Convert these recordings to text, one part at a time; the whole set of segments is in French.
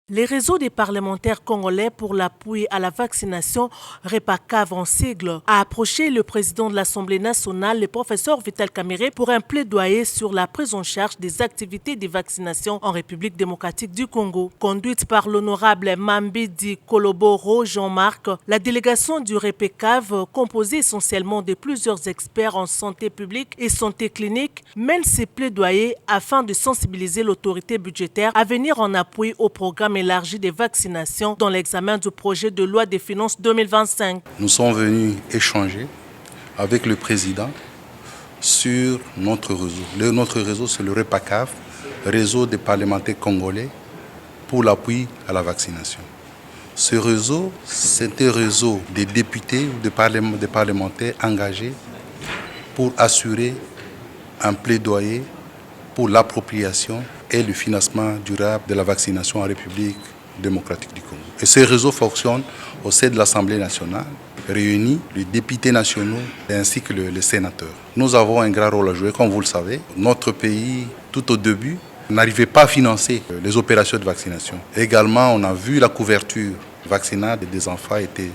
Les réseaux des parlementaires congolais pour l'appui à la vaccination, REPACAV en sigle, a approché le président de l'Assemblée nationale, le professeur Vital Kamerhe, pour un plaidoyer sur la prise en charge des activités de vaccination en République démocratique du Congo. Conduite par l'honorable Mambidi Koloboro Jean-Marc, la délégation du REPACAV, composée essentiellement de plusieurs experts en santé publique et santé clinique, mène ses plaidoyers afin de sensibiliser l'autorité budgétaire à venir en appui au programme élargi des vaccinations dans l'examen du projet de loi des finances 2025. Nous sommes venus échanger avec le président sur notre réseau. Notre réseau, c'est le REPACAV, réseau des parlementaires congolais pour l'appui à la vaccination. Ce réseau, c'est un réseau des députés ou des parlementaires engagés pour assurer un plaidoyer pour l'appropriation et le financement durable de la vaccination en République démocratique du Congo. Et ce réseau fonctionne au sein de l'Assemblée nationale, réunit les députés nationaux ainsi que les sénateurs. Nous avons un grand rôle à jouer, comme vous le savez. Notre pays, tout au début, n'arrivait pas à financer les opérations de vaccination. Également, on a vu la couverture vaccinale des enfants était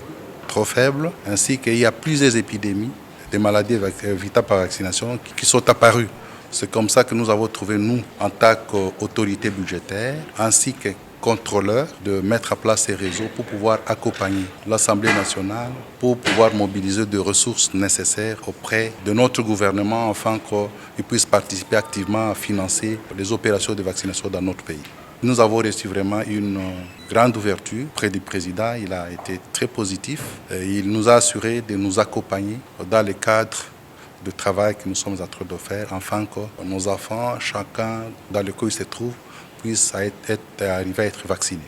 trop faible, ainsi qu'il y a plusieurs épidémies de maladies évitables par vaccination qui sont apparues. C'est comme ça que nous avons trouvé, nous, en tant qu'autorité budgétaire, ainsi que contrôleurs, de mettre à place ces réseaux pour pouvoir accompagner l'Assemblée nationale, pour pouvoir mobiliser des ressources nécessaires auprès de notre gouvernement afin qu'il puisse participer activement à financer les opérations de vaccination dans notre pays. Nous avons reçu vraiment une grande ouverture auprès du président. Il a été très positif. Il nous a assuré de nous accompagner dans le cadre de travail que nous sommes en train de faire, afin que nos enfants, chacun dans le cas où il se trouve, puisse arriver à être vacciné.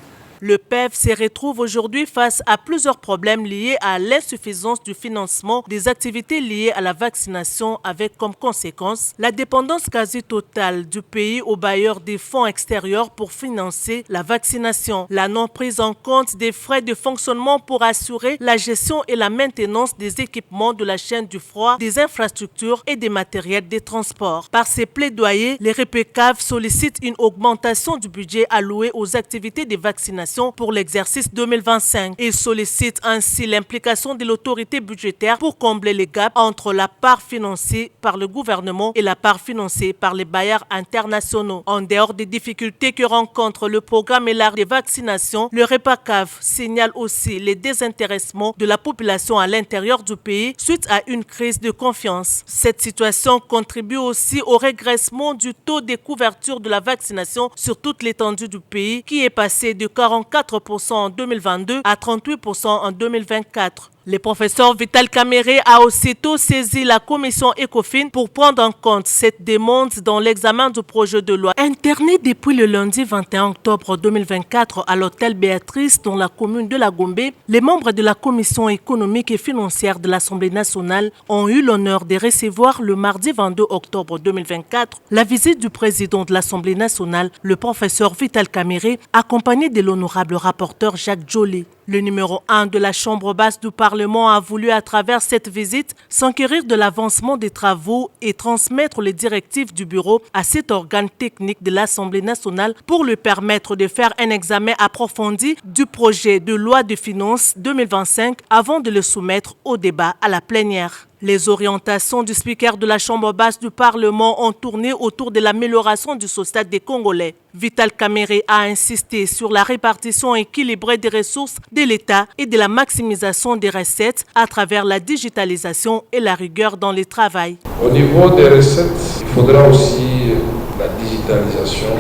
Le PEV se retrouve aujourd'hui face à plusieurs problèmes liés à l'insuffisance du financement des activités liées à la vaccination avec comme conséquence la dépendance quasi totale du pays aux bailleurs des fonds extérieurs pour financer la vaccination, la non prise en compte des frais de fonctionnement pour assurer la gestion et la maintenance des équipements de la chaîne du froid, des infrastructures et des matériels de transport. Par ces plaidoyers, les REPACAV sollicitent une augmentation du budget alloué aux activités de vaccination pour l'exercice 2025 et sollicite ainsi l'implication de l'autorité budgétaire pour combler les gaps entre la part financée par le gouvernement et la part financée par les bailleurs internationaux. En dehors des difficultés que rencontre le programme élargi de vaccination, le REPACAV signale aussi les désintéressements de la population à l'intérieur du pays suite à une crise de confiance. Cette situation contribue aussi au régressement du taux de couverture de la vaccination sur toute l'étendue du pays qui est passé de 44% en 2022 à 38% en 2024. Le professeur Vital Kamerhe a aussitôt saisi la commission ECOFIN pour prendre en compte cette demande dans l'examen du projet de loi. Interné depuis le lundi 21 octobre 2024 à l'hôtel Béatrice dans la commune de La Gombe, les membres de la commission économique et financière de l'Assemblée nationale ont eu l'honneur de recevoir le mardi 22 octobre 2024 la visite du président de l'Assemblée nationale, le professeur Vital Kamerhe, accompagné de l'honorable rapporteur Jacques Joly. Le numéro 1 de la Chambre basse du Parlement a voulu, à travers cette visite, s'enquérir de l'avancement des travaux et transmettre les directives du bureau à cet organe technique de l'Assemblée nationale pour lui permettre de faire un examen approfondi du projet de loi de finances 2025 avant de le soumettre au débat à la plénière. Les orientations du speaker de la Chambre basse du Parlement ont tourné autour de l'amélioration du société des Congolais. Vital Kamerhe a insisté sur la répartition équilibrée des ressources de l'État et de la maximisation des recettes à travers la digitalisation et la rigueur dans le travail. Au niveau des recettes, il faudra aussi la digitalisation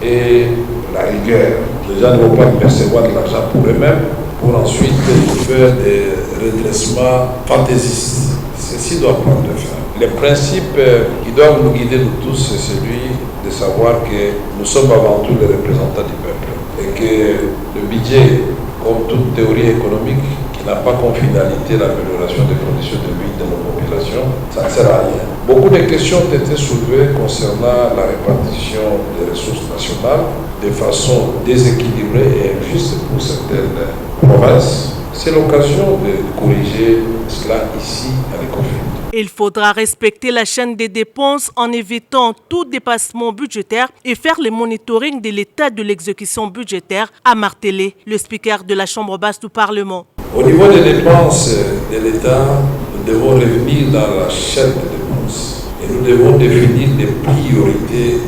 et la rigueur. Les gens ne vont pas percevoir de l'argent pour eux-mêmes pour ensuite faire des redressements fantaisistes. Ceci doit prendre fin. Le principe qui doit nous guider nous tous, c'est celui de savoir que nous sommes avant tout les représentants du peuple et que le budget, comme toute théorie économique, qui n'a pas comme finalité l'amélioration des conditions de vie de nos populations, ça ne sert à rien. Beaucoup de questions ont été soulevées concernant la répartition des ressources nationales de façon déséquilibrée et injuste pour certaines provinces. C'est l'occasion de corriger cela ici à l'ECOFIN. Il faudra respecter la chaîne des dépenses en évitant tout dépassement budgétaire et faire le monitoring de l'état de l'exécution budgétaire, a martelé le speaker de la Chambre basse du Parlement. Au niveau des dépenses de l'État, nous devons revenir dans la chaîne des dépenses et nous devons définir des priorités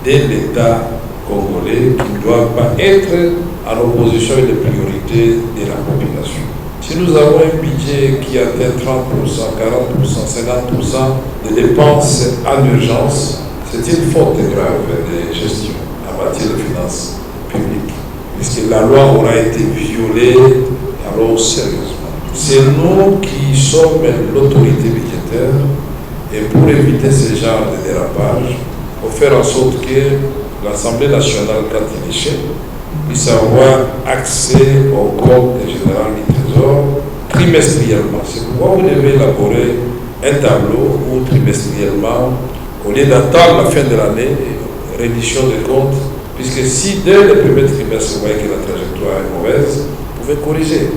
de l'État congolais qui ne doivent pas être en opposition avec les priorités de la population. Si nous avons un budget qui atteint 30%, 40%, 50% de dépenses en urgence, c'est une faute grave de gestion en matière de finances publiques, puisque la loi aura été violée alors sérieusement. C'est nous qui sommes l'autorité budgétaire et pour éviter ce genre de dérapage, il faut faire en sorte que l'Assemblée nationale, quand il est chef, puisse avoir accès au compte général du Trésor trimestriellement. C'est pourquoi vous devez élaborer un tableau où trimestriellement, au lieu d'attendre la fin de l'année, reddition des comptes, puisque si dès le premier trimestre, vous voyez que la trajectoire est mauvaise, vous pouvez corriger.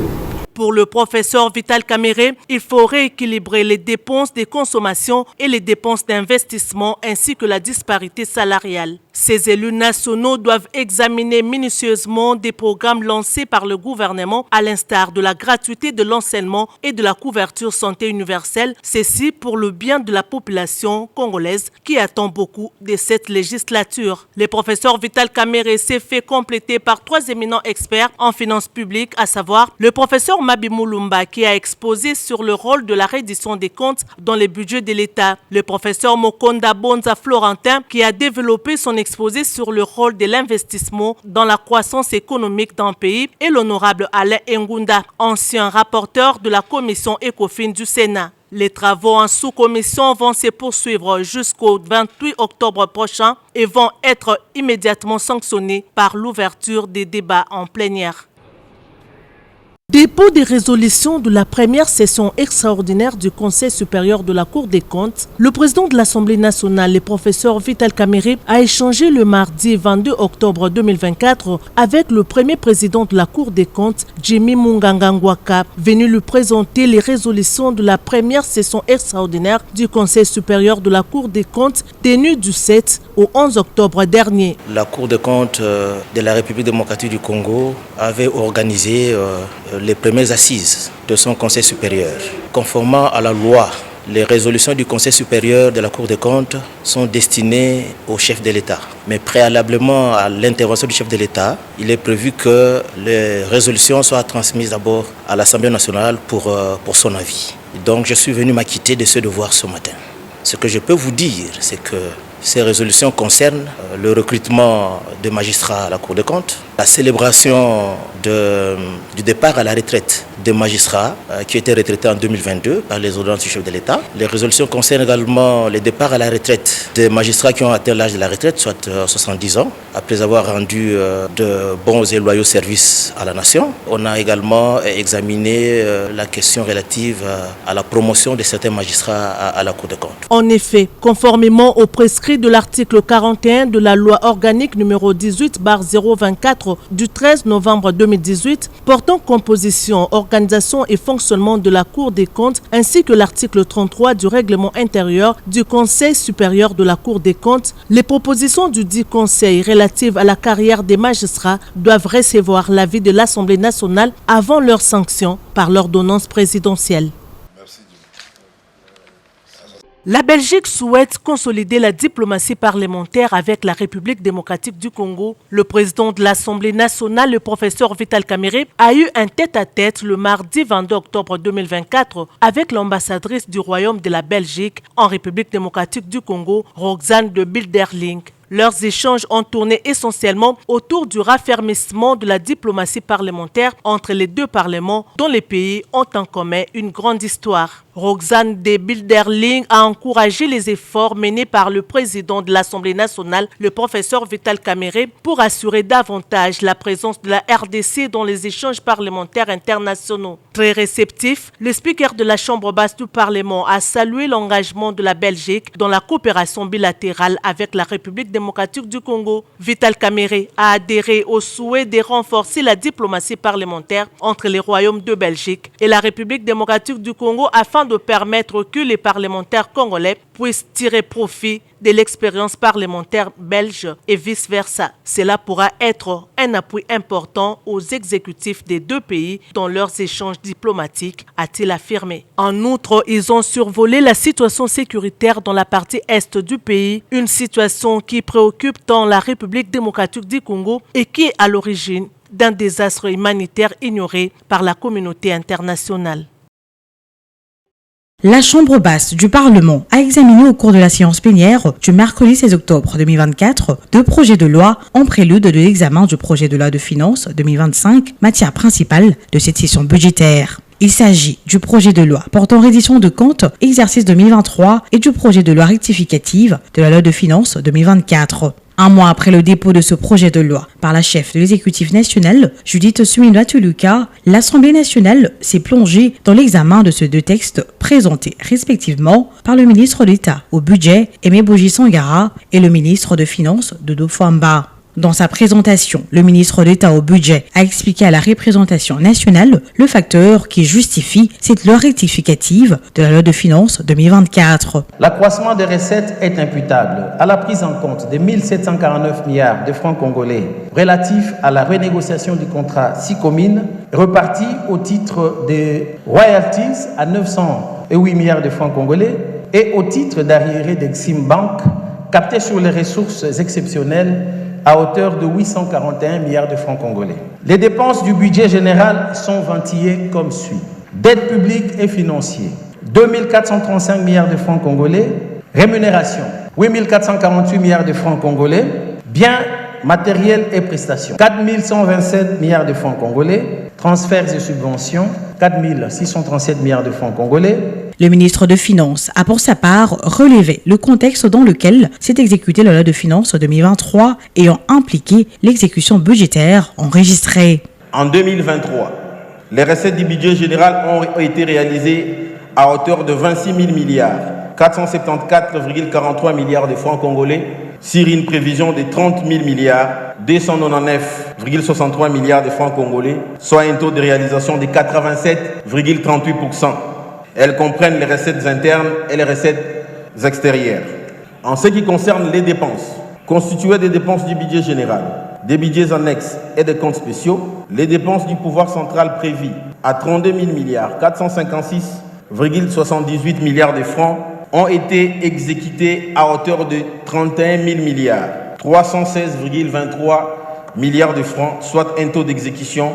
Pour le professeur Vital Kamerhe, il faut rééquilibrer les dépenses de consommation et les dépenses d'investissement ainsi que la disparité salariale. Ces élus nationaux doivent examiner minutieusement des programmes lancés par le gouvernement à l'instar de la gratuité de l'enseignement et de la couverture santé universelle, ceci pour le bien de la population congolaise qui attend beaucoup de cette législature. Le professeur Vital Kamerhe s'est fait compléter par 3 éminents experts en finances publiques, à savoir le professeur Mabi Moulumba qui a exposé sur le rôle de la reddition des comptes dans les budgets de l'État, le professeur Mokonda Bonza Florentin qui a développé son exposé sur le rôle de l'investissement dans la croissance économique d'un pays et l'honorable Alain Ngunda, ancien rapporteur de la commission ECOFIN du Sénat. Les travaux en sous-commission vont se poursuivre jusqu'au 28 octobre prochain et vont être immédiatement sanctionnés par l'ouverture des débats en plénière. Dépôt des résolutions de la première session extraordinaire du Conseil supérieur de la Cour des comptes, le président de l'Assemblée nationale, le professeur Vital Kamerhe, a échangé le mardi 22 octobre 2024 avec le premier président de la Cour des comptes, Jimmy Munganga-Ngwaka, venu lui présenter les résolutions de la première session extraordinaire du Conseil supérieur de la Cour des comptes tenue du 7 au 11 octobre dernier. La Cour des comptes de la République démocratique du Congo avait organisé les premières assises de son Conseil supérieur. Conformément à la loi, les résolutions du Conseil supérieur de la Cour des comptes sont destinées au chef de l'État. Mais préalablement à l'intervention du chef de l'État, il est prévu que les résolutions soient transmises d'abord à l'Assemblée nationale pour son avis. Donc je suis venu m'acquitter de ce devoir ce matin. Ce que je peux vous dire, c'est que ces résolutions concernent le recrutement de magistrats à la Cour des comptes, la célébration du départ à la retraite des magistrats qui étaient retraités en 2022 par les ordonnances du chef de l'État. Les résolutions concernent également le départ à la retraite des magistrats qui ont atteint l'âge de la retraite, soit 70 ans, après avoir rendu de bons et loyaux services à la nation. On a également examiné la question relative à la promotion de certains magistrats à la Cour des comptes. En effet, conformément aux prescrits de l'article 41 de la loi organique numéro 18/024 du 13 novembre 2018 portant composition, organisation et fonctionnement de la Cour des comptes ainsi que l'article 33 du règlement intérieur du Conseil supérieur de la Cour des comptes, les propositions du dit Conseil relatives à la carrière des magistrats doivent recevoir l'avis de l'Assemblée nationale avant leur sanction par l'ordonnance présidentielle. La Belgique souhaite consolider la diplomatie parlementaire avec la République démocratique du Congo. Le président de l'Assemblée nationale, le professeur Vital Kamerhe, a eu un tête-à-tête le mardi 22 octobre 2024 avec l'ambassadrice du Royaume de la Belgique en République démocratique du Congo, Roxane de Bilderling. Leurs échanges ont tourné essentiellement autour du raffermissement de la diplomatie parlementaire entre les deux parlements dont les pays ont en commun une grande histoire. Roxane de Bilderling a encouragé les efforts menés par le président de l'Assemblée nationale, le professeur Vital Kamerhe, pour assurer davantage la présence de la RDC dans les échanges parlementaires internationaux. Très réceptif, le speaker de la Chambre basse du Parlement a salué l'engagement de la Belgique dans la coopération bilatérale avec la République démocratique du Congo. Vital Kamerhe a adhéré au souhait de renforcer la diplomatie parlementaire entre les royaumes de Belgique et la République démocratique du Congo afin de permettre que les parlementaires congolais puissent tirer profit de l'expérience parlementaire belge et vice-versa. Cela pourra être un appui important aux exécutifs des deux pays dans leurs échanges diplomatiques, a-t-il affirmé. En outre, ils ont survolé la situation sécuritaire dans la partie est du pays, une situation qui préoccupe tant la République démocratique du Congo et qui est à l'origine d'un désastre humanitaire ignoré par la communauté internationale. La Chambre basse du Parlement a examiné au cours de la séance plénière du mercredi 16 octobre 2024 deux projets de loi en prélude de l'examen du projet de loi de finances 2025, matière principale de cette session budgétaire. Il s'agit du projet de loi portant reddition de comptes exercice 2023 et du projet de loi rectificative de la loi de finances 2024. Un mois après le dépôt de ce projet de loi par la chef de l'exécutif national, Judith Suminwa-Tuluka, l'Assemblée nationale s'est plongée dans l'examen de ces deux textes présentés respectivement par le ministre d'État au budget, Aimé Boji Sangara, et le ministre de Finances, Dodo Fwamba. Dans sa présentation, le ministre d'État au budget a expliqué à la représentation nationale le facteur qui justifie cette loi rectificative de la loi de finances 2024. L'accroissement des recettes est imputable à la prise en compte des 1749 milliards de francs congolais relatifs à la renégociation du contrat 6 communes repartis au titre des royalties à 908 milliards de francs congolais et au titre d'arriérés d'Exim Bank captés sur les ressources exceptionnelles à hauteur de 841 milliards de francs congolais. Les dépenses du budget général sont ventillées comme suit. Dette publique et financière, 2435 milliards de francs congolais. Rémunération, 8448 milliards de francs congolais. Biens, matériels et prestations, 4127 milliards de francs congolais. Transferts et subventions, 4637 milliards de francs congolais. Le ministre de Finances a pour sa part relevé le contexte dans lequel s'est exécutée la loi de finances 2023 ayant impliqué l'exécution budgétaire enregistrée. En 2023, les recettes du budget général ont été réalisées à hauteur de 26 000 milliards, 474,43 milliards de francs congolais sur une prévision de 30 000 milliards, 299,63 milliards de francs congolais, soit un taux de réalisation de 87,38%. Elles comprennent les recettes internes et les recettes extérieures. En ce qui concerne les dépenses, constituées des dépenses du budget général, des budgets annexes et des comptes spéciaux, les dépenses du pouvoir central prévues à 32 000 milliards, 456,78 milliards de francs ont été exécutées à hauteur de 31 000 milliards, 316,23 milliards de francs, soit un taux d'exécution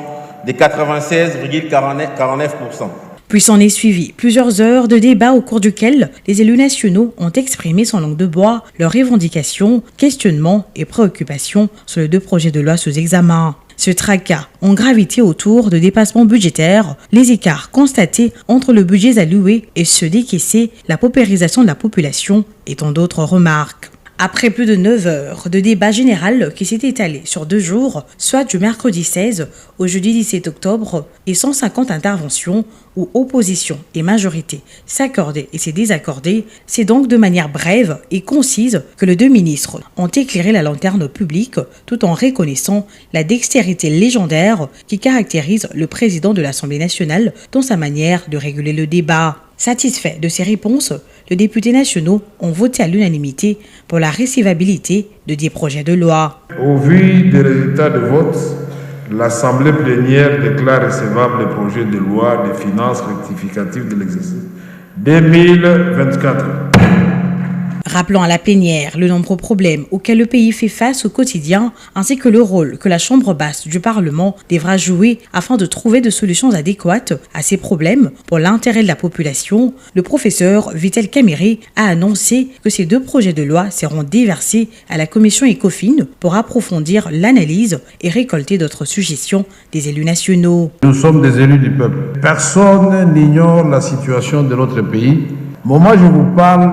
de 96,49%. Puis s'en est suivi plusieurs heures de débat au cours duquel les élus nationaux ont exprimé sans langue de bois leurs revendications, questionnements et préoccupations sur les deux projets de loi sous examen. Ce tracas ont gravité autour de dépassements budgétaires, les écarts constatés entre le budget alloué et ceux décaissés, la paupérisation de la population et tant d'autres remarques. Après plus de 9 heures de débat général qui s'est étalé sur 2 jours, soit du mercredi 16 au jeudi 17 octobre, et 150 interventions où opposition et majorité s'accordaient et se désaccordaient, c'est donc de manière brève et concise que les deux ministres ont éclairé la lanterne publique tout en reconnaissant la dextérité légendaire qui caractérise le président de l'Assemblée nationale dans sa manière de réguler le débat. Satisfaits de ces réponses, les députés nationaux ont voté à l'unanimité pour la recevabilité de 10 projets de loi. Au vu des résultats de vote, l'Assemblée plénière déclare recevable le projet de loi de finances rectificative de l'exercice 2024. Rappelant à la plénière le nombreux problèmes auxquels le pays fait face au quotidien, ainsi que le rôle que la Chambre basse du Parlement devra jouer afin de trouver des solutions adéquates à ces problèmes pour l'intérêt de la population, le professeur Vital Kamerhe a annoncé que ces 2 projets de loi seront déversés à la commission ECOFIN pour approfondir l'analyse et récolter d'autres suggestions des élus nationaux. Nous sommes des élus du peuple. Personne n'ignore la situation de notre pays. Au moment où je vous parle,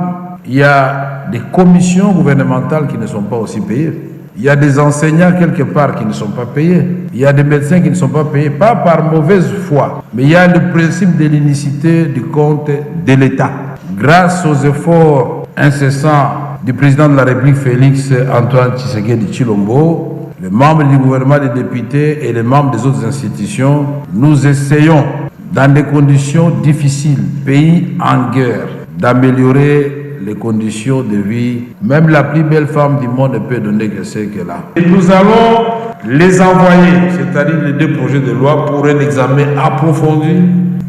il y a des commissions gouvernementales qui ne sont pas aussi payées. Il y a des enseignants quelque part qui ne sont pas payés. Il y a des médecins qui ne sont pas payés, pas par mauvaise foi, mais il y a le principe de l'unicité du compte de l'État. Grâce aux efforts incessants du président de la République Félix Antoine Tshisekedi Tshilombo, les membres du gouvernement, des députés et les membres des autres institutions, nous essayons, dans des conditions difficiles, pays en guerre, d'améliorer les conditions de vie. Même la plus belle femme du monde ne peut donner que ce qu'elle a. Et nous allons les envoyer, c'est-à-dire les deux projets de loi, pour un examen approfondi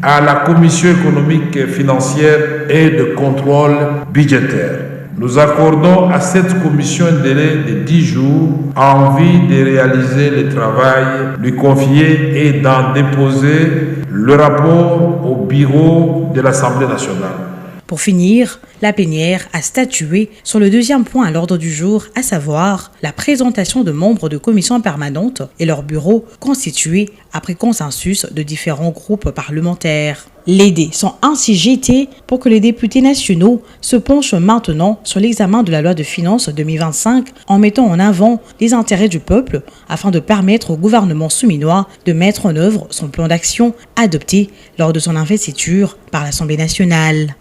à la Commission économique, financière et de contrôle budgétaire. Nous accordons à cette commission un délai de 10 jours en vue de réaliser le travail lui confié et d'en déposer le rapport au bureau de l'Assemblée nationale. Pour finir, la plénière a statué sur le deuxième point à l'ordre du jour, à savoir la présentation de membres de commissions permanentes et leurs bureaux constitués après consensus de différents groupes parlementaires. Les dés sont ainsi jetés pour que les députés nationaux se penchent maintenant sur l'examen de la loi de finances 2025 en mettant en avant les intérêts du peuple afin de permettre au gouvernement souminois de mettre en œuvre son plan d'action adopté lors de son investiture par l'Assemblée nationale.